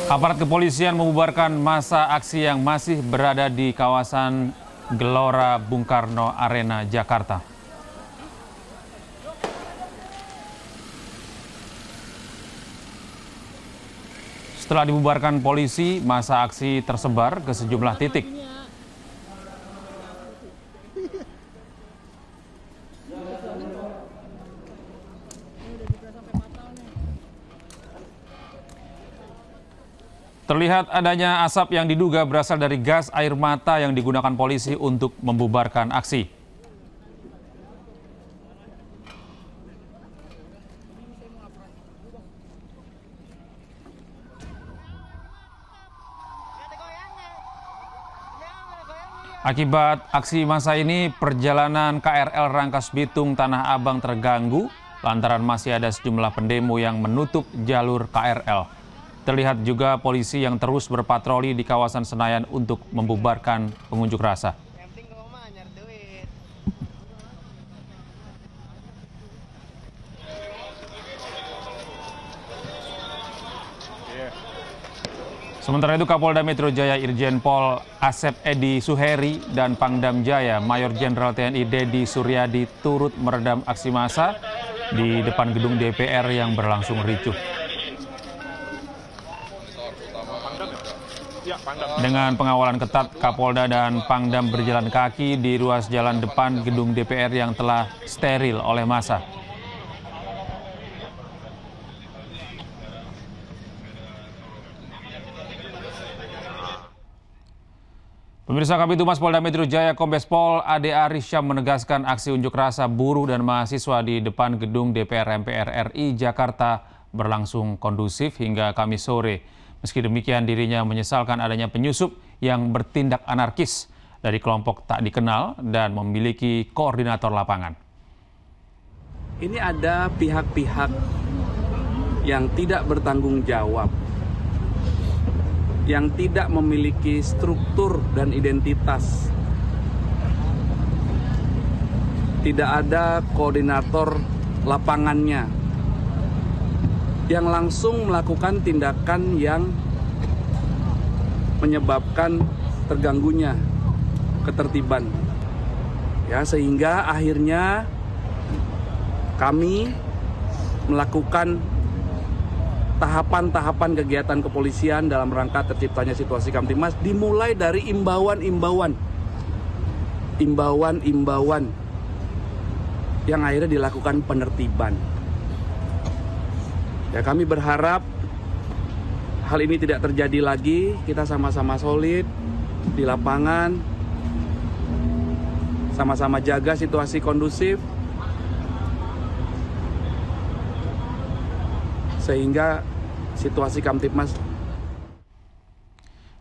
Aparat kepolisian membubarkan massa aksi yang masih berada di kawasan Gelora Bung Karno Arena, Jakarta. Setelah dibubarkan polisi, massa aksi tersebar ke sejumlah titik. Terlihat adanya asap yang diduga berasal dari gas air mata yang digunakan polisi untuk membubarkan aksi. Akibat aksi massa ini, perjalanan KRL Rangkas Bitung Tanah Abang terganggu lantaran masih ada sejumlah pendemo yang menutup jalur KRL. Terlihat juga polisi yang terus berpatroli di kawasan Senayan untuk membubarkan pengunjuk rasa. Sementara itu, Kapolda Metro Jaya Irjen Pol Asep Edi Suheri dan Pangdam Jaya Mayor Jenderal TNI Dedi Suryadi turut meredam aksi massa di depan gedung DPR yang berlangsung ricuh. Dengan pengawalan ketat, Kapolda dan Pangdam berjalan kaki di ruas jalan depan gedung DPR yang telah steril oleh massa. Pemirsa, Kabid Humas Polda Metro Jaya Kombes Pol Ade Arisyam menegaskan aksi unjuk rasa buruh dan mahasiswa di depan gedung DPR MPR RI Jakarta berlangsung kondusif hingga Kamis sore. Meski demikian, dirinya menyesalkan adanya penyusup yang bertindak anarkis dari kelompok tak dikenal dan memiliki koordinator lapangan. Ini ada pihak-pihak yang tidak bertanggung jawab, yang tidak memiliki struktur dan identitas. Tidak ada koordinator lapangannya yang langsung melakukan tindakan yang menyebabkan terganggunya ketertiban. Ya, sehingga akhirnya kami melakukan tahapan-tahapan kegiatan kepolisian dalam rangka terciptanya situasi Kamtibmas, dimulai dari imbauan-imbauan yang akhirnya dilakukan penertiban. Ya, kami berharap hal ini tidak terjadi lagi. Kita sama-sama solid di lapangan, sama-sama jaga situasi kondusif, sehingga situasi Kamtibmas.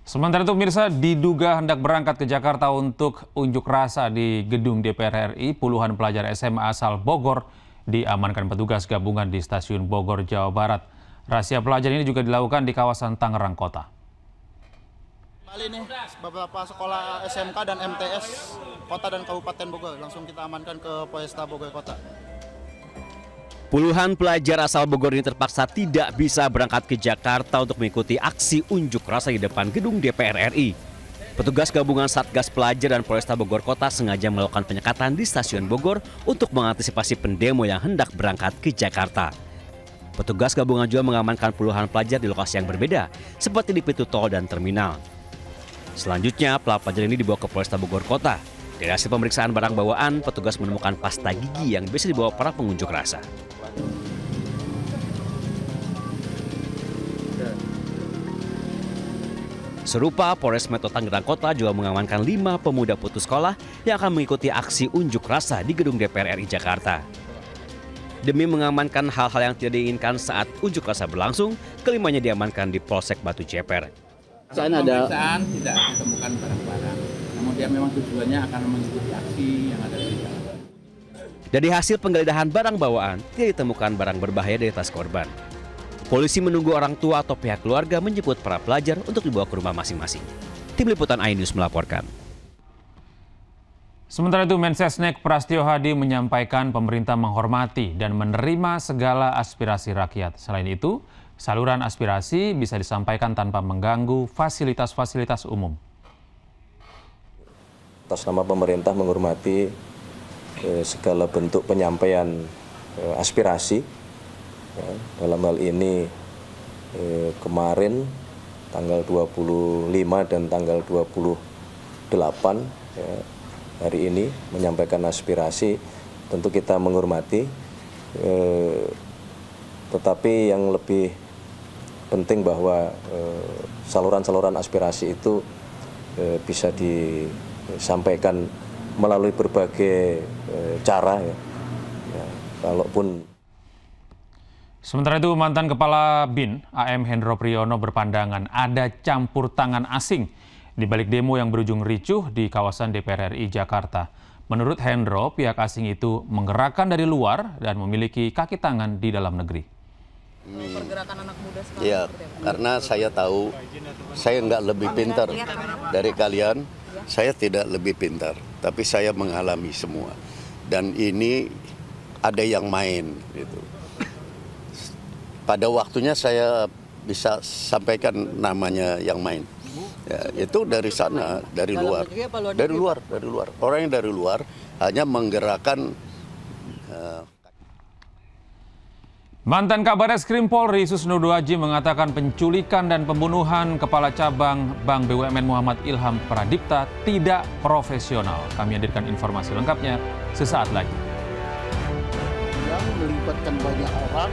Sementara itu, pemirsa, diduga hendak berangkat ke Jakarta untuk unjuk rasa di gedung DPR RI, puluhan pelajar SMA asal Bogor diamankan petugas gabungan di Stasiun Bogor, Jawa Barat. Razia pelajar ini juga dilakukan di kawasan Tangerang Kota. Kali ini beberapa sekolah SMK dan MTS Kota dan Kabupaten Bogor langsung kita amankan ke Polresta Bogor Kota. Puluhan pelajar asal Bogor ini terpaksa tidak bisa berangkat ke Jakarta untuk mengikuti aksi unjuk rasa di depan gedung DPR RI. Petugas gabungan Satgas Pelajar dan Polresta Bogor Kota sengaja melakukan penyekatan di Stasiun Bogor untuk mengantisipasi pendemo yang hendak berangkat ke Jakarta. Petugas gabungan juga mengamankan puluhan pelajar di lokasi yang berbeda, seperti di pintu tol dan terminal. Selanjutnya, pelajar ini dibawa ke Polresta Bogor Kota. Dari hasil pemeriksaan barang bawaan, petugas menemukan pasta gigi yang bisa dibawa para pengunjuk rasa. Serupa, Polres Metro Tangerang Kota juga mengamankan 5 pemuda putus sekolah yang akan mengikuti aksi unjuk rasa di gedung DPR RI Jakarta. Demi mengamankan hal-hal yang tidak diinginkan saat unjuk rasa berlangsung, kelimanya diamankan di Polsek Batu Ceper. Pemeriksaan tidak ditemukan barang-barang, namun dia memang tujuannya akan mengikuti aksi yang ada di jalan. Dari hasil penggeledahan barang bawaan, tidak ditemukan barang berbahaya dari tas korban. Polisi menunggu orang tua atau pihak keluarga menjemput para pelajar untuk dibawa ke rumah masing-masing. Tim Liputan iNews melaporkan. Sementara itu, Mensesnek Prastio Hadi menyampaikan pemerintah menghormati dan menerima segala aspirasi rakyat. Selain itu, Saluran aspirasi bisa disampaikan tanpa mengganggu fasilitas-fasilitas umum. Atas nama pemerintah menghormati segala bentuk penyampaian aspirasi. Ya, dalam hal ini kemarin tanggal 25 dan tanggal 28 ya, hari ini menyampaikan aspirasi, tentu kita menghormati, tetapi yang lebih penting bahwa saluran-saluran aspirasi itu bisa disampaikan melalui berbagai cara ya. Ya, kalaupun Sementara itu, mantan Kepala BIN AM Hendro Priyono berpandangan ada campur tangan asing di balik demo yang berujung ricuh di kawasan DPR RI Jakarta. Menurut Hendro, pihak asing itu menggerakkan dari luar dan memiliki kaki tangan di dalam negeri. Pergerakan anak muda sekarang. Iya, karena saya tahu saya nggak lebih pintar dari kalian, saya tidak lebih pintar, tapi saya mengalami semua. Dan ini ada yang main gitu. Pada waktunya saya bisa sampaikan namanya yang main. Ya, itu dari sana, dari luar. Dari luar. Orang yang dari luar hanya menggerakkan Mantan Kabar Eskrim Polri Susno Duaji mengatakan penculikan dan pembunuhan Kepala Cabang Bank BUMN Muhammad Ilham Pradipta tidak profesional. Kami hadirkan informasi lengkapnya sesaat lagi. Yang melibatkan banyak orang,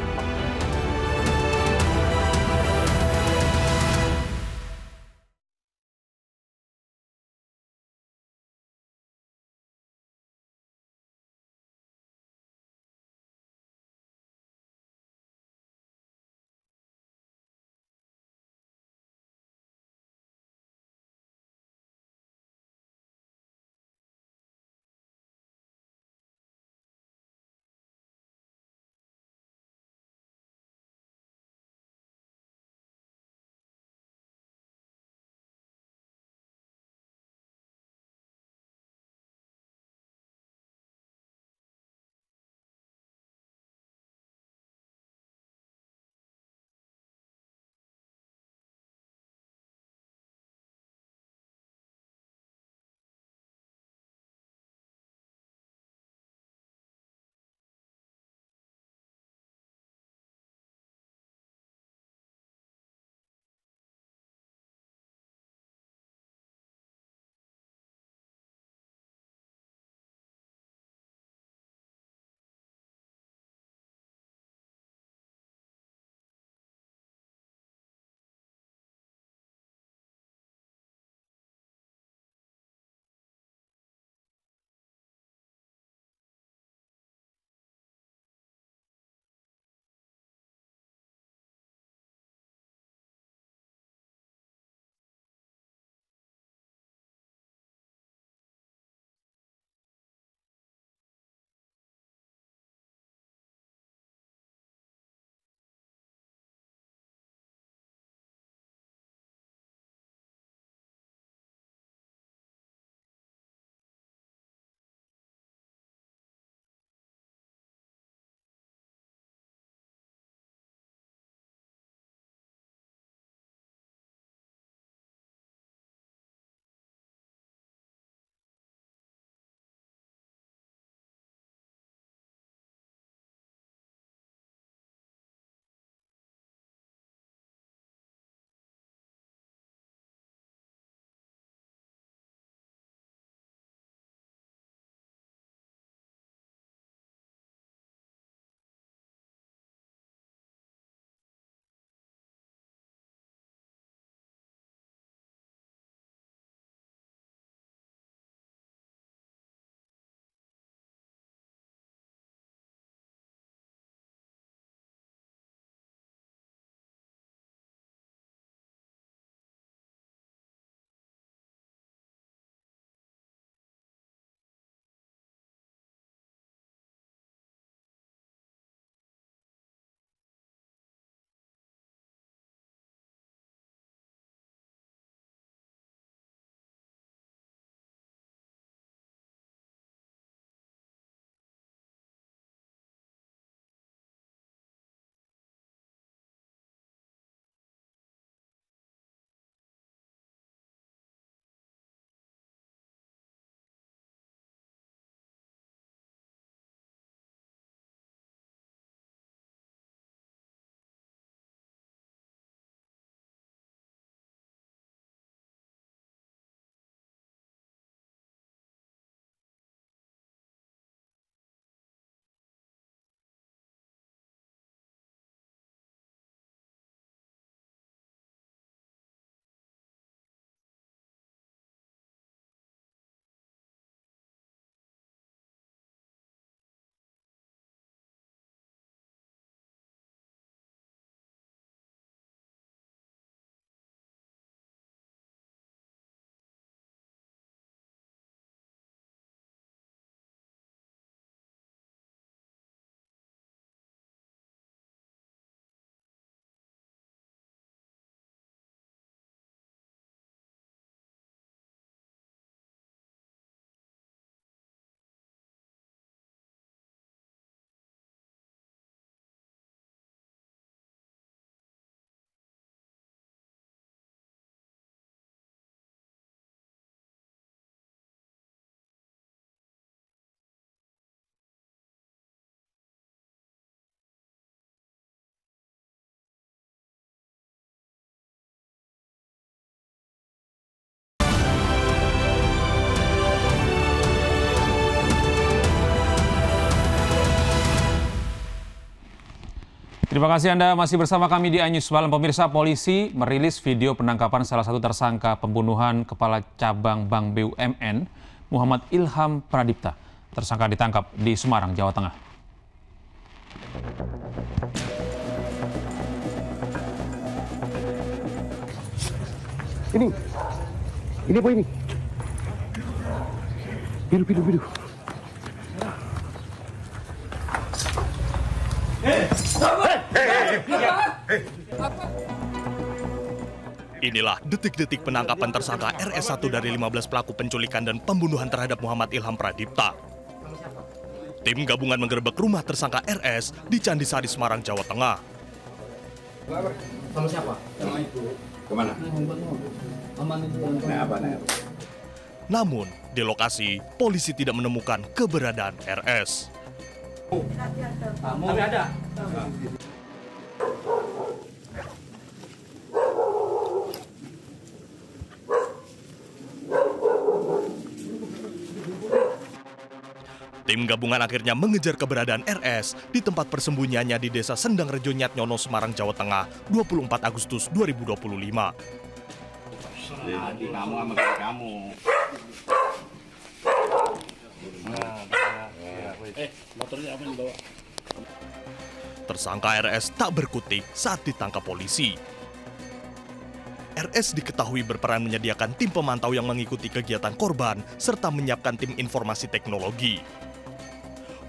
Terima kasih Anda masih bersama kami di iNews Malam. Pemirsa, polisi merilis video penangkapan salah satu tersangka pembunuhan Kepala Cabang Bank BUMN, Muhammad Ilham Pradipta. Tersangka ditangkap di Semarang, Jawa Tengah. Ini apa ini? Biru. Inilah detik-detik penangkapan tersangka RS1 dari 15 pelaku penculikan dan pembunuhan terhadap Muhammad Ilham Pradipta. Tim gabungan menggerebek rumah tersangka RS di Candi Sari, Semarang, Jawa Tengah. Sama siapa? Sama itu. Kemana? Namun, di lokasi, polisi tidak menemukan keberadaan RS. Tapi ada. Tim gabungan akhirnya mengejar keberadaan RS di tempat persembunyiannya di Desa Sendang Rejo Nyatnyono, Semarang, Jawa Tengah, 24 Agustus 2025. Kamu sama kamu. Motornya apa yang dibawa? Tersangka RS tak berkutik saat ditangkap polisi. RS diketahui berperan menyediakan tim pemantau yang mengikuti kegiatan korban serta menyiapkan tim informasi teknologi.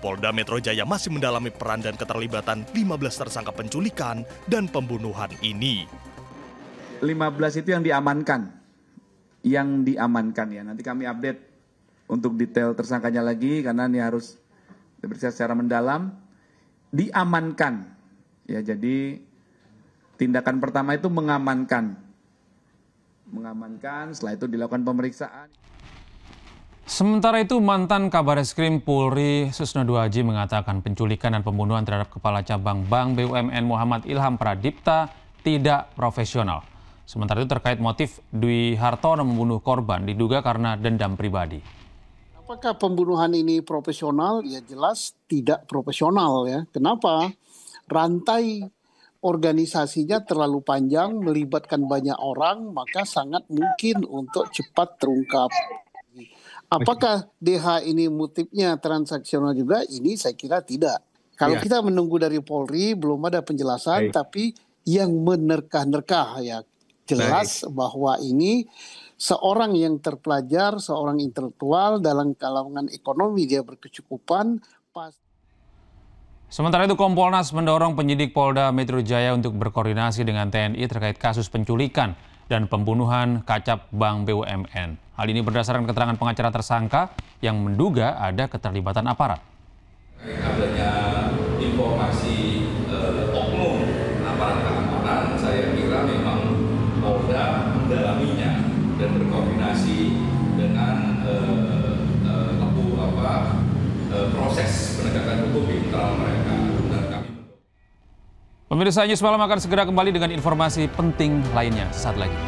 Polda Metro Jaya masih mendalami peran dan keterlibatan 15 tersangka penculikan dan pembunuhan ini. 15 itu yang diamankan. Ya. Nanti kami update untuk detail tersangkanya lagi karena ini harus diperiksa secara mendalam. Diamankan. Ya, jadi tindakan pertama itu mengamankan, setelah itu dilakukan pemeriksaan. Sementara itu, mantan Kabareskrim Polri Susno Duaji mengatakan penculikan dan pembunuhan terhadap Kepala Cabang Bank BUMN Muhammad Ilham Pradipta tidak profesional. Sementara itu terkait motif Dwi Hartono membunuh korban diduga karena dendam pribadi. Apakah pembunuhan ini profesional? Ya jelas tidak profesional ya. Kenapa? Rantai organisasinya terlalu panjang, melibatkan banyak orang, maka sangat mungkin untuk cepat terungkap. Apakah DH ini motifnya transaksional juga? Ini saya kira tidak. Kalau kita menunggu dari Polri, belum ada penjelasan, tapi yang menerka-nerka ya. Jelas bahwa ini seorang yang terpelajar, seorang intelektual dalam kalangan ekonomi, dia berkecukupan. Sementara itu, Kompolnas mendorong penyidik Polda Metro Jaya untuk berkoordinasi dengan TNI terkait kasus penculikan dan pembunuhan kacap Bank BUMN. Hal ini berdasarkan keterangan pengacara tersangka yang menduga ada keterlibatan aparat. Adanya informasi oknum aparat keamanan, saya kira memang Polda mendalaminya dan berkoordinasi dengan proses penegakan hukum di internal mereka. Pemirsa News Malam akan segera kembali dengan informasi penting lainnya sesaat lagi.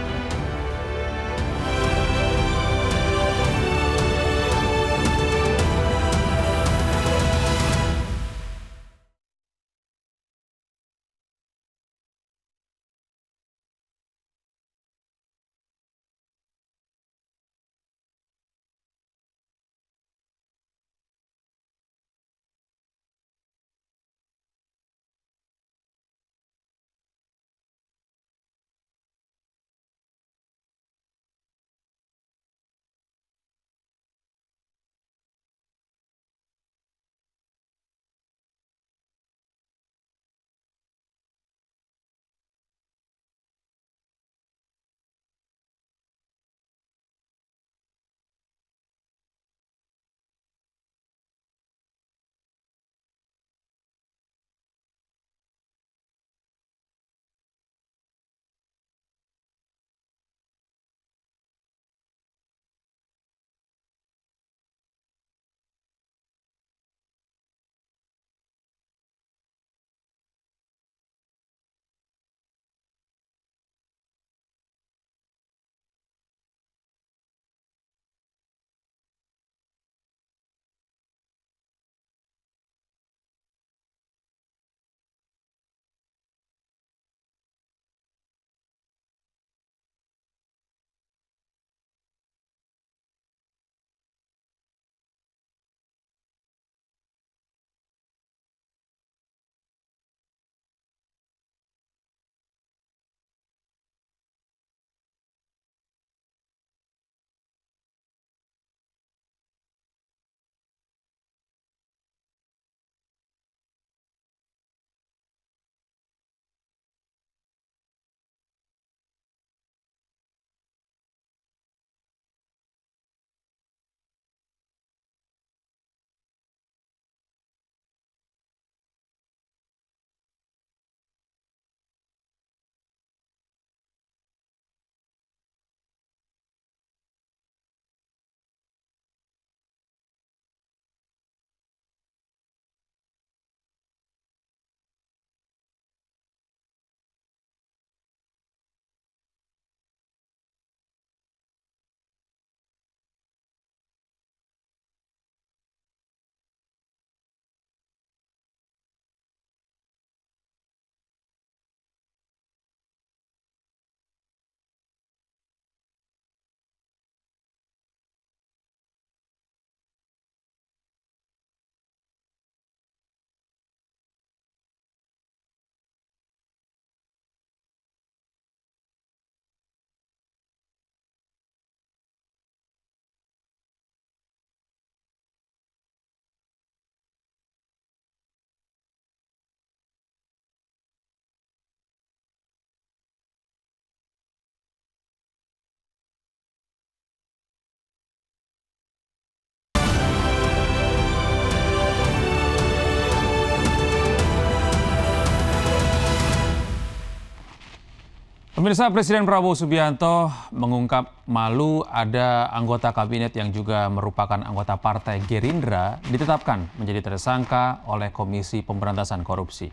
Pemirsa, Presiden Prabowo Subianto mengungkap malu ada anggota kabinet yang juga merupakan anggota Partai Gerindra ditetapkan menjadi tersangka oleh Komisi Pemberantasan Korupsi.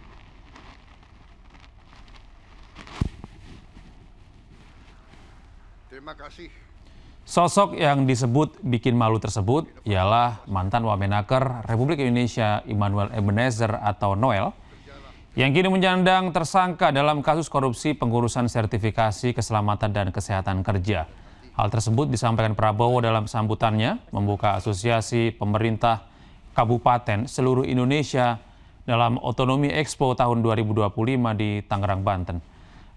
Terima kasih. Sosok yang disebut bikin malu tersebut ialah mantan Wamenaker Republik Indonesia Immanuel Ebenezer atau Noel, yang kini menyandang tersangka dalam kasus korupsi pengurusan sertifikasi keselamatan dan kesehatan kerja. Hal tersebut disampaikan Prabowo dalam sambutannya membuka Asosiasi Pemerintah Kabupaten seluruh Indonesia dalam Otonomi Expo tahun 2025 di Tangerang, Banten.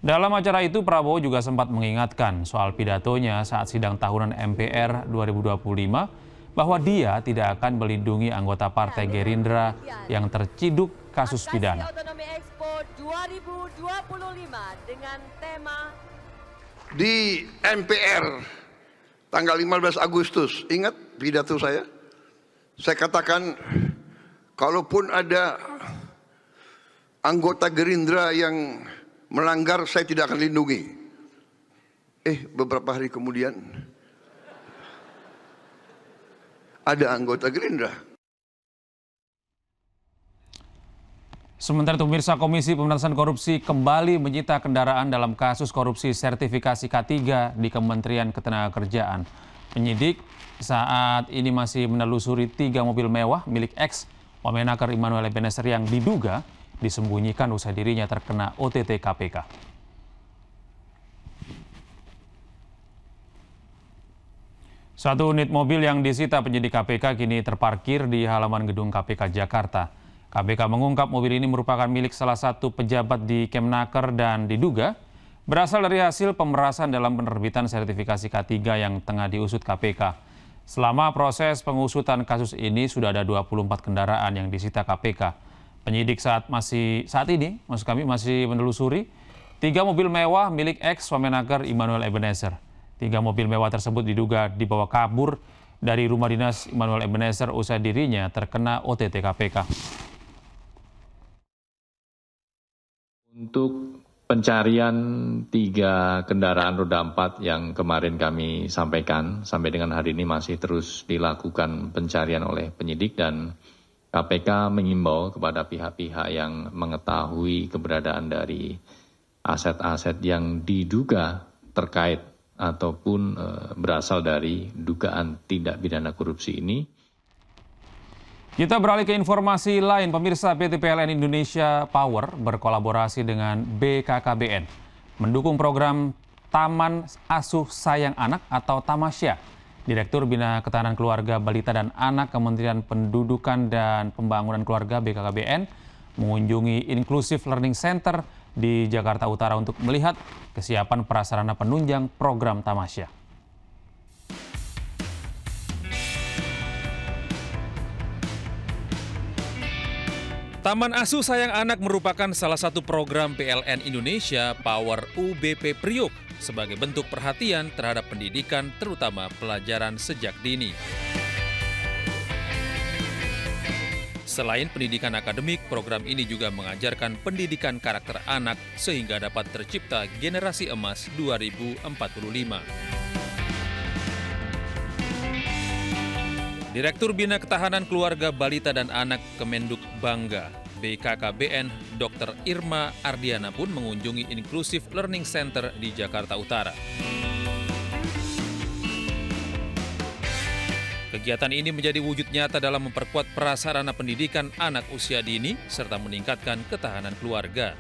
Dalam acara itu, Prabowo juga sempat mengingatkan soal pidatonya saat sidang tahunan MPR 2025 bahwa dia tidak akan melindungi anggota Partai Gerindra yang terciduk kasus pidana. Otonomi Expo 2025 dengan tema di MPR tanggal 15 Agustus, ingat pidato saya? Saya katakan, kalaupun ada anggota Gerindra yang melanggar, saya tidak akan lindungi. Beberapa hari kemudian ada anggota Gerindra. Sementara itu, pemirsa, Komisi Pemberantasan Korupsi kembali menyita kendaraan dalam kasus korupsi sertifikasi K3 di Kementerian Ketenagakerjaan. Penyidik saat ini masih menelusuri 3 mobil mewah milik ex Wamenaker Immanuel Ebenezer yang diduga disembunyikan usai dirinya terkena OTT KPK. Satu unit mobil yang disita penyidik KPK kini terparkir di halaman gedung KPK Jakarta. KPK mengungkap mobil ini merupakan milik salah satu pejabat di Kemnaker dan diduga berasal dari hasil pemerasan dalam penerbitan sertifikasi K3 yang tengah diusut KPK. Selama proses pengusutan kasus ini sudah ada 24 kendaraan yang disita KPK. Penyidik saat ini masih menelusuri 3 mobil mewah milik ex Wamenaker Immanuel Ebenezer. 3 mobil mewah tersebut diduga dibawa kabur dari rumah dinas Immanuel Ebenezer usai dirinya terkena OTT KPK. Untuk pencarian 3 kendaraan roda 4 yang kemarin kami sampaikan, sampai dengan hari ini masih terus dilakukan pencarian oleh penyidik dan KPK mengimbau kepada pihak-pihak yang mengetahui keberadaan dari aset-aset yang diduga terkait ataupun berasal dari dugaan tindak pidana korupsi ini. Kita beralih ke informasi lain. Pemirsa, PT PLN Indonesia Power berkolaborasi dengan BKKBN mendukung program Taman Asuh Sayang Anak atau Tamasya. Direktur Bina Ketahanan Keluarga, Balita dan Anak Kementerian Pendudukan dan Pembangunan Keluarga BKKBN mengunjungi Inclusive Learning Center di Jakarta Utara untuk melihat kesiapan prasarana penunjang program Tamasya. Taman Asuh Sayang Anak merupakan salah satu program PLN Indonesia Power UBP Priok sebagai bentuk perhatian terhadap pendidikan, terutama pelajaran sejak dini. Selain pendidikan akademik, program ini juga mengajarkan pendidikan karakter anak sehingga dapat tercipta generasi emas 2045. Direktur Bina Ketahanan Keluarga, Balita dan Anak Kemenduk Bangga, BKKBN, Dr. Irma Ardiana pun mengunjungi Inclusive Learning Center di Jakarta Utara. Kegiatan ini menjadi wujud nyata dalam memperkuat prasarana pendidikan anak usia dini serta meningkatkan ketahanan keluarga.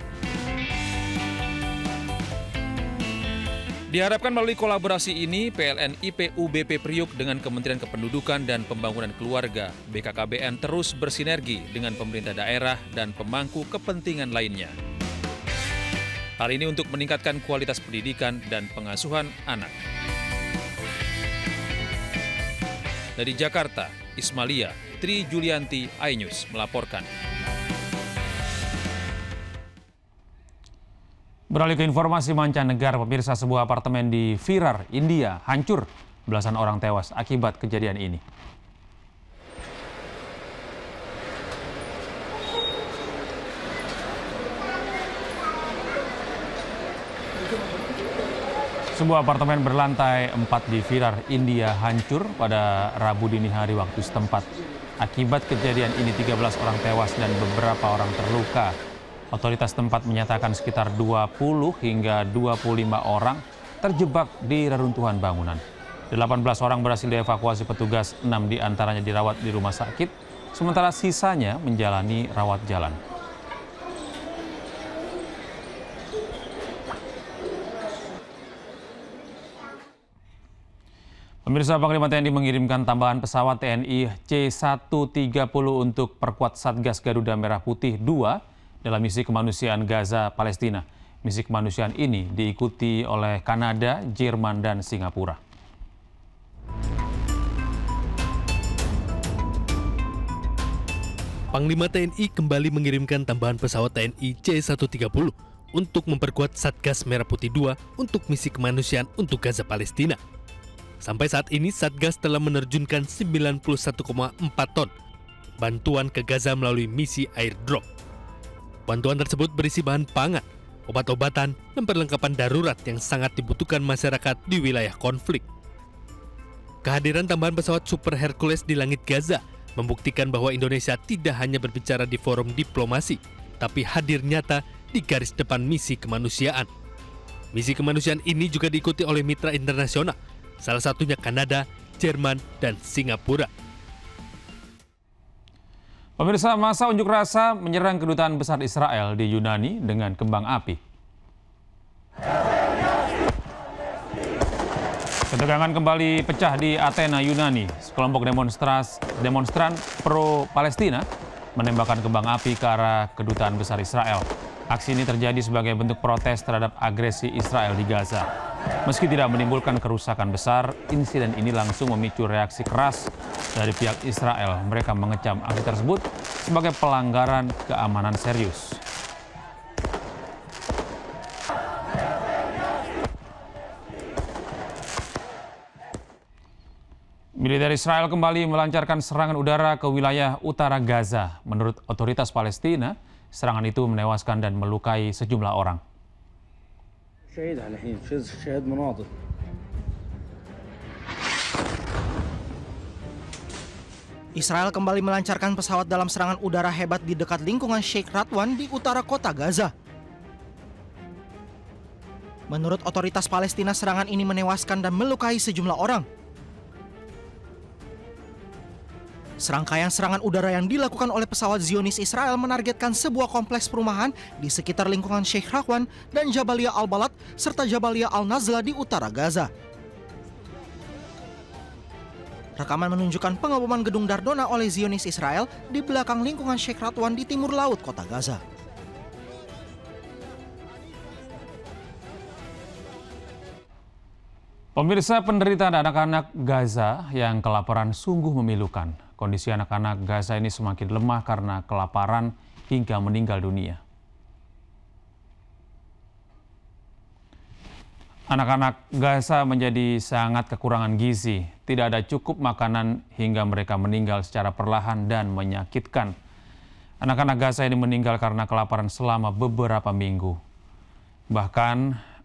Diharapkan melalui kolaborasi ini, PLN IPUBP Priok dengan Kementerian Kependudukan dan Pembangunan Keluarga, BKKBN terus bersinergi dengan pemerintah daerah dan pemangku kepentingan lainnya. Hal ini untuk meningkatkan kualitas pendidikan dan pengasuhan anak. Dari Jakarta, Ismalia, Tri Julianti, iNews melaporkan. Beralih ke informasi mancanegara, pemirsa, sebuah apartemen di Virar, India hancur. Belasan orang tewas akibat kejadian ini. Sebuah apartemen berlantai 4 di Virar, India hancur pada Rabu dini hari waktu setempat. Akibat kejadian ini 13 orang tewas dan beberapa orang terluka. Otoritas tempat menyatakan sekitar 20 hingga 25 orang terjebak di reruntuhan bangunan. 18 orang berhasil dievakuasi petugas, 6 diantaranya dirawat di rumah sakit, sementara sisanya menjalani rawat jalan. Pemirsa, Panglima TNI mengirimkan tambahan pesawat TNI C-130 untuk perkuat Satgas Garuda Merah Putih 2 dalam misi kemanusiaan Gaza, Palestina. Misi kemanusiaan ini diikuti oleh Kanada, Jerman, dan Singapura. Panglima TNI kembali mengirimkan tambahan pesawat TNI C-130 untuk memperkuat Satgas Merah Putih 2 untuk misi kemanusiaan untuk Gaza, Palestina. Sampai saat ini, Satgas telah menerjunkan 91,4 ton bantuan ke Gaza melalui misi airdrop. Bantuan tersebut berisi bahan pangan, obat-obatan, dan perlengkapan darurat yang sangat dibutuhkan masyarakat di wilayah konflik. Kehadiran tambahan pesawat Super Hercules di langit Gaza membuktikan bahwa Indonesia tidak hanya berbicara di forum diplomasi, tapi hadir nyata di garis depan misi kemanusiaan. Misi kemanusiaan ini juga diikuti oleh mitra internasional, salah satunya Kanada, Jerman, dan Singapura. Pemirsa, masa unjuk rasa menyerang kedutaan besar Israel di Yunani dengan kembang api. Ketegangan kembali pecah di Athena, Yunani. Sekelompok demonstran pro-Palestina menembakkan kembang api ke arah kedutaan besar Israel. Aksi ini terjadi sebagai bentuk protes terhadap agresi Israel di Gaza. Meski tidak menimbulkan kerusakan besar, insiden ini langsung memicu reaksi keras dari pihak Israel. Mereka mengecam aksi tersebut sebagai pelanggaran keamanan serius. Militer Israel kembali melancarkan serangan udara ke wilayah utara Gaza. Menurut otoritas Palestina, serangan itu menewaskan dan melukai sejumlah orang. Israel kembali melancarkan pesawat dalam serangan udara hebat di dekat lingkungan Sheikh Radwan di utara kota Gaza. Menurut otoritas Palestina, serangan ini menewaskan dan melukai sejumlah orang. Serangkaian serangan udara yang dilakukan oleh pesawat Zionis Israel menargetkan sebuah kompleks perumahan di sekitar lingkungan Sheikh Radwan dan Jabalia Al-Balad serta Jabalia Al-Nazla di utara Gaza. Rekaman menunjukkan pengeboman gedung Dardona oleh Zionis Israel di belakang lingkungan Sheikh Radwan di timur laut kota Gaza. Pemirsa, penderitaan anak-anak Gaza yang kelaparan sungguh memilukan. Kondisi anak-anak Gaza ini semakin lemah karena kelaparan hingga meninggal dunia. Anak-anak Gaza menjadi sangat kekurangan gizi. Tidak ada cukup makanan hingga mereka meninggal secara perlahan dan menyakitkan. Anak-anak Gaza ini meninggal karena kelaparan selama beberapa minggu. Bahkan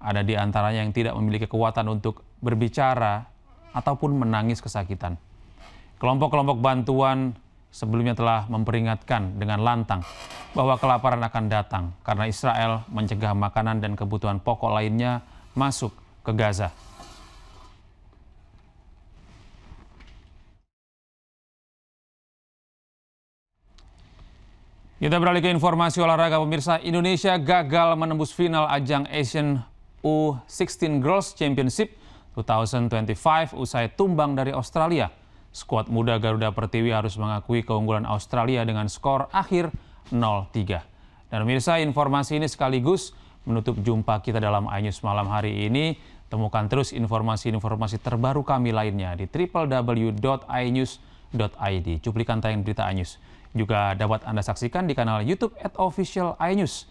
ada di antaranya yang tidak memiliki kekuatan untuk berbicara ataupun menangis kesakitan. Kelompok-kelompok bantuan sebelumnya telah memperingatkan dengan lantang bahwa kelaparan akan datang karena Israel mencegah makanan dan kebutuhan pokok lainnya masuk ke Gaza. Kita beralih ke informasi olahraga, pemirsa. Indonesia gagal menembus final ajang Asian U16 Girls Championship 2025 usai tumbang dari Australia. Skuad muda Garuda Pertiwi harus mengakui keunggulan Australia dengan skor akhir 0-3. Dan pemirsa, informasi ini sekaligus menutup jumpa kita dalam iNews malam hari ini. Temukan terus informasi-informasi terbaru kami lainnya di www.inews.id. Cuplikan tayang berita iNews juga dapat Anda saksikan di kanal YouTube @official iNews.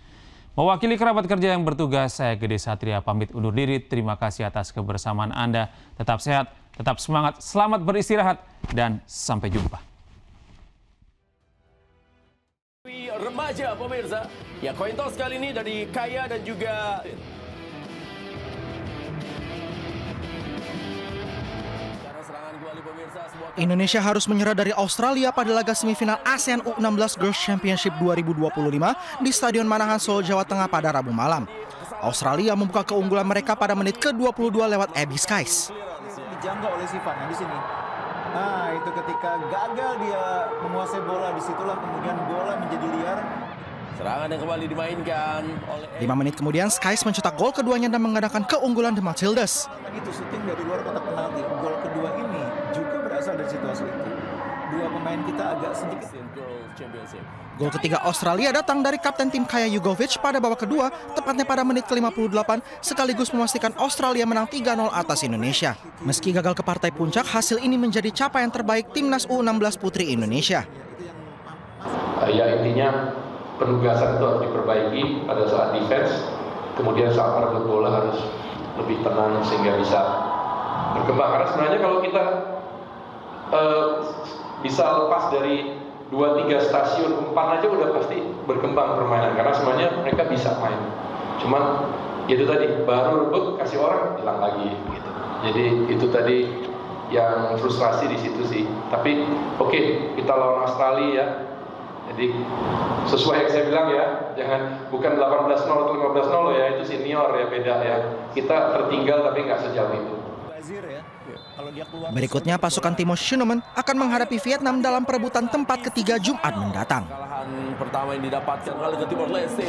Mewakili kerabat kerja yang bertugas, saya Gede Satria pamit undur diri. Terima kasih atas kebersamaan Anda. Tetap sehat, tetap semangat, selamat beristirahat, dan sampai jumpa. Remaja pemirsa, ya koin tos kali ini dari Kaya dan juga Indonesia harus menyerah dari Australia pada laga semifinal ASEAN U16 Girls Championship 2025 di Stadion Manahan, Solo, Jawa Tengah pada Rabu malam. Australia membuka keunggulan mereka pada menit ke-22 lewat Abby Skies. Dijangka oleh Sivan di sini. Nah, itu ketika gagal dia menguasai bola, disitulah kemudian bola menjadi liar. Serangan yang kembali dimainkan oleh 5 menit kemudian Skies mencetak gol keduanya dan mengadakan keunggulan The Matildas. Itu syuting dari luar kotak penalti. Gol kedua ini juga berasal dari situasi itu. Dua pemain kita agak sedikit. Gol ketiga Australia datang dari kapten tim Kaja Jugovic pada babak kedua, tepatnya pada menit ke-58, sekaligus memastikan Australia menang 3-0 atas Indonesia. Meski gagal ke partai puncak, hasil ini menjadi capaian terbaik Timnas U16 Putri Indonesia. Ya, intinya penugasan itu harus diperbaiki pada saat defense, kemudian saat merebut bola harus lebih tenang sehingga bisa berkembang. Karena sebenarnya kalau kita bisa lepas dari 2-3 stasiun, 4 aja udah pasti berkembang permainan, karena semuanya mereka bisa main. Cuman itu tadi, baru rebut kasih orang hilang lagi gitu. Jadi itu tadi yang frustrasi di situ sih. Tapi oke, kita lawan Australia ya. Jadi sesuai yang saya bilang ya, jangan bukan 18-0 atau 15-0 ya, itu senior ya, beda ya. Kita tertinggal tapi nggak sejauh itu. Berikutnya pasukan Timo Schueneman akan menghadapi Vietnam dalam perebutan tempat ketiga Jumat mendatang. kekalahan pertama yang didapatkan oleh Timor Leste.